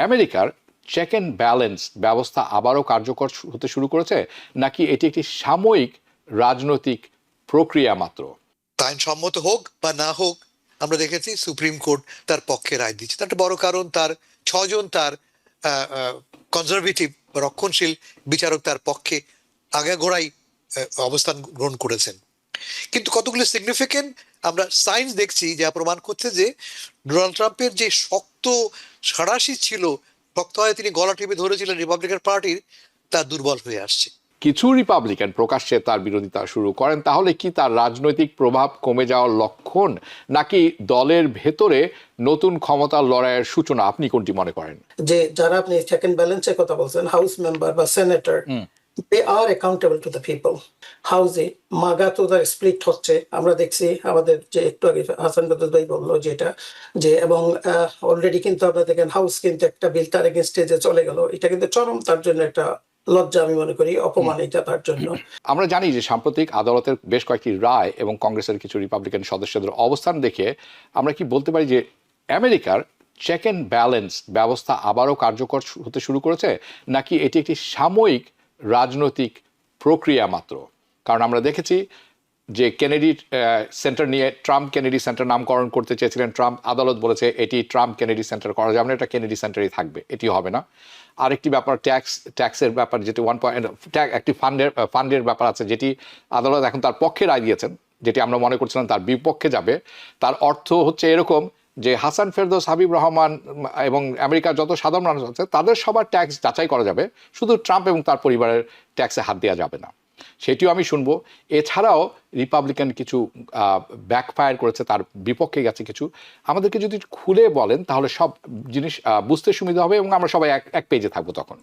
আমেরিকার check and balance ব্যবস্থা আবারও কার্যকর হতে শুরু করেছে, নাকি এটি একটি সাময়িক রাজনৈতিক প্রক্রিয়া মাত্র? আইনসম্মত হোক বা না হোক, আমরা দেখেছি সুপ্রিম কোর্ট তার পক্ষে রায় দিচ্ছে। তার একটা বড় কারণ তার 6 জন তার কনজারভেটিভ রক্ষণশীল বিচারক তার পক্ষে আগাগোড়াই অবস্থান গ্রহণ করেছেন। কিন্তু কতগুলো সিগনিফিকেন্ট আমরা সাইন্স দেখছি যা প্রমাণ করছে যে ডোনাল্ড ট্রাম্পের যে শক্ত সাঁড়াশি ছিল, শক্ত হয়ে তিনি গলা টিপে ধরেছিলেন রিপাবলিকান পার্টির, তা দুর্বল হয়ে আসছে। কিছু রিপাবলিকান প্রকাশ্যে তার বিরোধিতা শুরু করেন, তাহলে কি তার রাজনৈতিক প্রভাব কমে যাওয়ার লক্ষণ, নাকি দলের ভেতরে নতুন ক্ষমতার লড়াইয়ের সূচনা? আপনি কোনটি মনে করেন? যে যারা আপনি চেক এন্ড ব্যালেন্সের কথা বলছেন, হাউস মেম্বার বা senator, they are accountable to the people. হাউসে মাগা তো স্প্লিট হচ্ছে, আমরা দেখছি আমাদের যে একটু আগে হাসান বদর ভাই বললো যেটা যে, এবং অলরেডি কিন্তু আপনারা দেখেন হাউস কিন্তু একটা বিল তার এগেনস্টে যে চলে গেল, এটা কিন্তু চরম তার জন্য একটা লজ্জা, আমি মনে করি অপমান এটা তার জন্য। আমরা জানি যে সাম্প্রতিক আদালতের বেশ কয়েকটি রায় এবং কংগ্রেসের কিছু রিপাবলিকান সদস্যদের অবস্থান দেখে আমরা কি বলতে পারি যে আমেরিকার চেক অ্যান্ড ব্যালেন্স ব্যবস্থা আবারও কার্যকর হতে শুরু করেছে, নাকি এটি একটি সাময়িক রাজনৈতিক প্রক্রিয়া মাত্র? কারণ আমরা দেখেছি যে কেনেডি সেন্টার নিয়ে ট্রাম্প কেনেডি সেন্টার নামকরণ করতে চেয়েছিলেন ট্রাম্প, আদালত বলেছে এটি ট্রাম্প কেনেডি সেন্টার করা যাবে না, এটা কেনেডি সেন্টারই থাকবে, এটি হবে না। আরেকটি ব্যাপার ট্যাক্সের ব্যাপার, যেটি একটি ফান্ডের ব্যাপার আছে, যেটি আদালত এখন তার পক্ষে রায় দিয়েছেন, যেটি আমরা মনে করছিলাম তার বিপক্ষে যাবে। তার অর্থ হচ্ছে এরকম যে হাসান ফেরদৌস, হাবিব রহমান এবং আমেরিকার যত সাধারণ মানুষ আছে তাদের সবার ট্যাক্স যাচাই করা যাবে, শুধু ট্রাম্প এবং তার পরিবারের ট্যাক্সে হাত দেওয়া যাবে না। সেটিও আমি শুনবো। এছাড়াও রিপাবলিকান কিছু ব্যাকফায়ার করেছে, তার বিপক্ষে গেছে কিছু। আমাদেরকে যদি খুলে বলেন তাহলে সব জিনিস বুঝতে সুবিধা হবে এবং আমরা সবাই এক পেজে থাকবো তখন।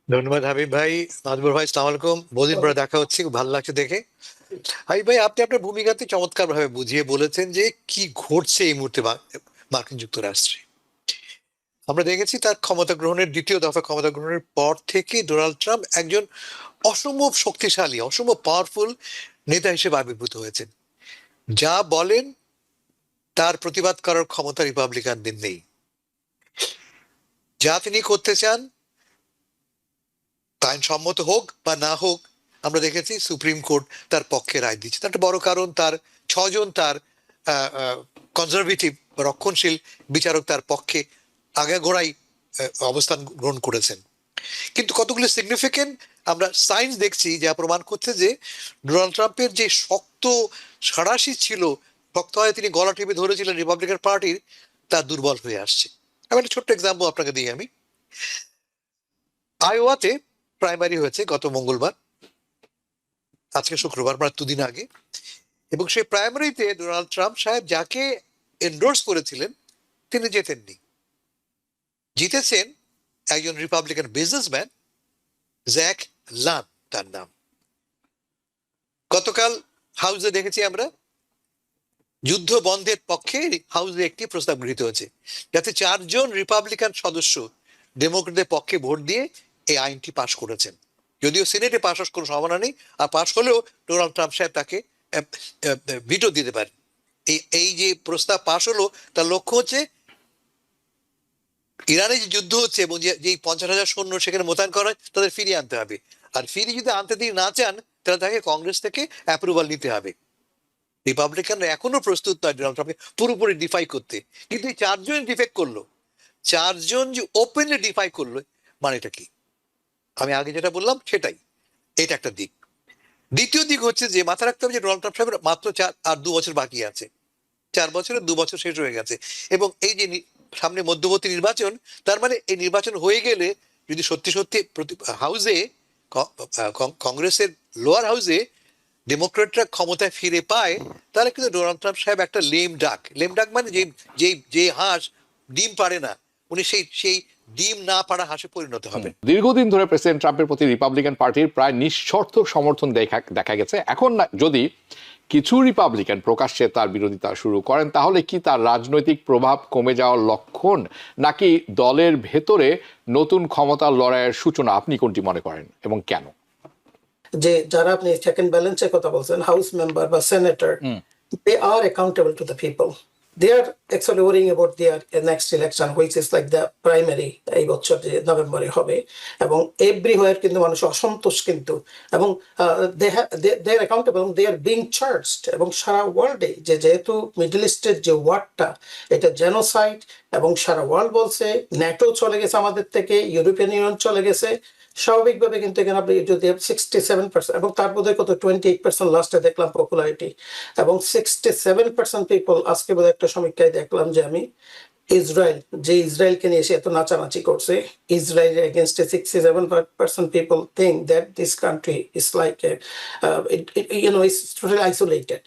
ধন্যবাদ হাবিব ভাই। মাদবুর ভাই, আসসালামু আলাইকুম। বহুদিন পরে দেখা হচ্ছে, খুব ভালো লাগছে দেখে। হাবিব ভাই, আপনি আপনার ভূমিকাতে চমৎকার ভাবে বুঝিয়ে বলেছেন যে কি ঘটছে এই মুহূর্তে মার্কিন যুক্তরাষ্ট্রে। আমরা দেখেছি তার ক্ষমতা গ্রহণের দ্বিতীয় দফা ক্ষমতা গ্রহণের পর থেকে ডোনাল্ড ট্রাম্প একজন অসম্ভব শক্তিশালী, অসম্ভব পাওয়ারফুল নেতা হিসেবে আবির্ভূত হয়েছেন। যা বলেন তার প্রতিবাদ করার ক্ষমতা রিপাবলিকানদের নেই। যা তিনি করতে চান, আইনসম্মত হোক বা না হোক, আমরা দেখেছি সুপ্রিম কোর্ট তার পক্ষে রায় দিচ্ছে। তার একটা বড় কারণ তার 6 জন তার কনজারভেটিভ রক্ষণশীল বিচারক তার পক্ষে আগাগোড়াই অবস্থান গ্রহণ করেছেন। কিন্তু কতগুলো সিগনিফিকেন্ট আমরা সাইন্স দেখছি যা প্রমাণ করছে যে ডোনাল্ড ট্রাম্পের যে শক্ত সাঁড়াশি ছিল, শক্ত হয়ে তিনি গলা টিপে ধরেছিলেন রিপাবলিকান পার্টির, তা দুর্বল হয়ে আসছে। আমি একটা ছোট্ট এক্সাম্পল আপনাকে দিই। আমি আইওয়াতে প্রাইমারি হয়েছে গত মঙ্গলবার, আজকে শুক্রবার, প্রায় 2 দিন আগে। এবং সেই প্রাইমারিতে ডোনাল্ড ট্রাম্প সাহেব যাকে এন্ডোর্স করেছিলেন তিনি জেতেননি। জিতেছেন একজন রিপাবলিকান বিজনেসম্যান, জ্যাক লান তার নাম। গতকাল হাউসে দেখেছি আমরা যুদ্ধ বন্ধের পক্ষে হাউসে একটি প্রস্তাব গৃহীত হয়েছে, যাতে 4 জন রিপাবলিকান সদস্য ডেমোক্রেটদের পক্ষে ভোট দিয়ে এই আইনটি পাশ করেছেন। যদিও সিনেটে পাশ হওয়ার কোনো সম্ভাবনা নেই, আর পাশ হলেও ডোনাল্ড ট্রাম্প সাহেব তাকে ভিটো দিতে পারেন। এই যে প্রস্তাব পাশ হলো তার লক্ষ্য হচ্ছে ইরানে যে যুদ্ধ হচ্ছে এবং যে 50,000 সৈন্য সেখানে মোতায়েন করা হয় তাদের ফিরিয়ে আনতে হবে। আর ফিরিয়ে যদি আনতে তিনি না চান তাহলে তাকে কংগ্রেস থেকে অ্যাপ্রুভাল নিতে হবে। রিপাবলিকানরা এখনো প্রস্তুত নয় ডোনাল্ড ট্রাম্পকে পুরোপুরি ডিফাই করতে, কিন্তু এই 4 জন ডিফেক্ট করলো, 4 জন যে ওপেনলি ডিফাই করলো, মানেটা কি? আমি আগে যেটা বললাম সেটাই, এটা একটা দিক। দ্বিতীয় দিক হচ্ছে যে মাথা রাখতে হবে যে ডোনাল্ড ট্রাম্প সাহেবের মাত্র 2 বছর বাকি আছে। 4 বছরে 2 বছর শেষ হয়ে গেছে। এবং এই যে সামনে মধ্যবর্তী নির্বাচন, তার মানে এই নির্বাচন হয়ে গেলে যদি সত্যি সত্যি হাউসে, কংগ্রেসের লোয়ার হাউসে ডেমোক্রেটরা ক্ষমতায় ফিরে পায়, তাহলে কিন্তু ডোনাল্ড ট্রাম্প সাহেব একটা লেম ডাক মানে যে হাঁস ডিম পারে না, উনি সেই ডিম না পাড়া হাঁসে পরিণত হবে। দীর্ঘদিন ধরে প্রেসিডেন্ট ট্রাম্পের প্রতি রিপাবলিকান পার্টির প্রায় নিঃশর্ত সমর্থন দেখা গেছে। এখন যদি কিছু রিপাবলিকান প্রকাশ্যে তার বিরোধিতা শুরু করেন, তাহলে কি তার রাজনৈতিক প্রভাব কমে যাওয়ার লক্ষণ, নাকি দলের ভেতরে নতুন ক্ষমতার লড়াইয়ের সূচনা? আপনি কোনটি মনে করেন এবং কেন? যে যারা আপনি চেক এন্ড ব্যালেন্সের কথা বলছেন, হাউস মেম্বার বা senator, they are accountable to the people. they are actually worrying about their next election, which is like the primary এই বছর যে নভেম্বরে হবে, এবং এভরিওয়্যার কিন্তু মানুষ অসন্তোষ কিন্তু, এবং they are accountable, they are being charged, এবং সারা ওয়ার্ল্ডে যে যেহেতু মিডল ইস্টের যে ওয়ারটা এটা জেনোসাইড, এবং সারা ওয়ার্ল্ড বলছে, ন্যাটো চলে গেছে আমাদের থেকে, ইউরোপিয়ান ইউনিয়ন চলে গেছে, স্বাভাবিকভাবে কিন্তু এখানে আপনি যদি 67%, এবং তার মধ্যে কত 28% লাস্টে দেখলাম পপুলারিটি, এবং 67% পিপল, আজকে বোধহয় একটা সমীক্ষায় দেখলাম যে আমি, ইসরায়েল, যে ইসরায়েলকে নিয়ে এসে এত নাচানাচি করছে, Israel against 67% people think that this country is like it's totally isolated.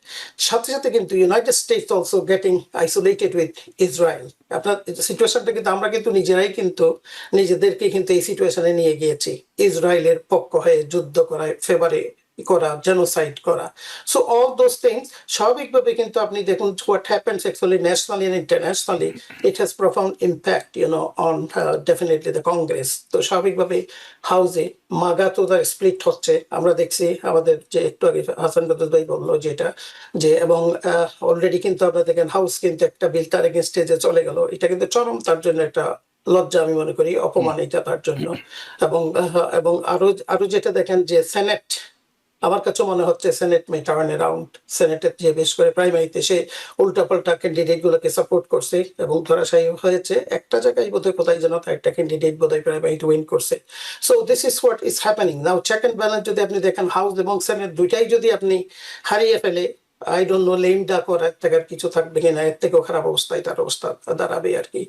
সাথে সাথে কিন্তু United states also getting isolated with Israel. আপনার সিচুয়েশনটা কিন্তু আমরা কিন্তু নিজেরাই কিন্তু নিজেদেরকে কিন্তু এই সিচুয়েশনে নিয়ে গিয়েছি, ইসরায়েলের পক্ষ হয়ে যুদ্ধ করায় ফেভারে করা, জেনোসাইড করা। সো অল দোজ থিংস স্বাভাবিকভাবে কিন্তু আপনি দেখুন what happens actually nationally and internationally, it has profound impact on definitely the Congress. তো স্বাভাবিকভাবে হাউসে মাগা তো তার স্প্লিট হচ্ছে, আমরা দেখছি আমাদের যে একটু আগে হাসান বদর ভাই বললো যেটা, যে এবং অলরেডি কিন্তু আপনারা দেখেন হাউস কিন্তু একটা বিল তার এগেনস্টে যে চলে গেল, এটা কিন্তু চরম তার জন্য একটা লজ্জা আমি মনে করি, অপমান এটা তার জন্য। এবং আরো যেটা দেখেন যে সেনেট, আমার কাছে মনে হচ্ছে সেনেট মে টার্ন অ্যারাউন্ড, সেনেটের যে বেশ করে প্রাইমারিতে সে উল্টাপাল্টা ক্যান্ডিডেট গুলোকে সাপোর্ট করছে এবং ধরাশায়ী হয়েছে, একটা জায়গায় বোধহয় কোথায় যেন একটা ক্যান্ডিডেট বোধহয় প্রাইমারিতে উইন করছে। So this is what is happening now. Check and balance যদি আপনি দেখেন, হাউস এবং সেনেট দুইটাই যদি আপনি হারিয়ে ফেলে, আই ডোন্ট নো লেম ডাক ওর থেকে কিছু থাকবে কিনা, এর থেকেও খারাপ অবস্থায় তার অবস্থা দাঁড়াবে আর কি।